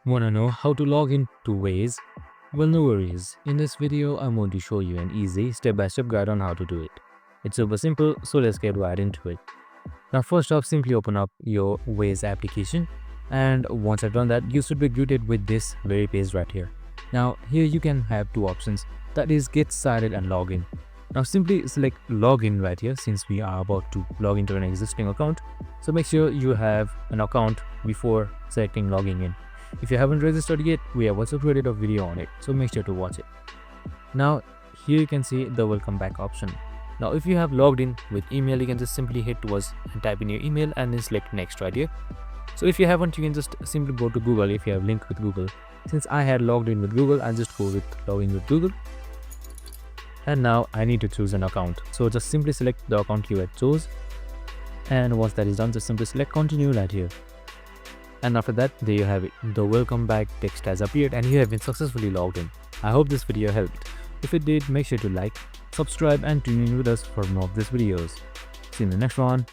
Wanna know how to log in to Waze? Well, no worries. In this video, I'm going to show you an easy step-by-step guide on how to do it. It's super simple, so let's get right into it. Now, first off, simply open up your Waze application, and once I've done that, you should be greeted with this very page right here. Now, here you can have two options, that is get started and log in. Now, simply select login right here since we are about to log into an existing account. So make sure you have an account before selecting logging in. If you haven't registered yet, we have also created a video on it, so make sure to watch it. Now, here you can see the welcome back option. Now, if you have logged in with email, you can just simply hit towards and type in your email and then select next right here. So if you haven't, you can just simply go to Google if you have linked with Google. Since I had logged in with Google, I'll just go with login with Google. And now I need to choose an account. So just simply select the account you had chose. And once that is done, just simply select continue right here. And after that, there you have it. The welcome back text has appeared and you have been successfully logged in. I hope this video helped. If it did, make sure to like, subscribe and tune in with us for more of these videos. See you in the next one.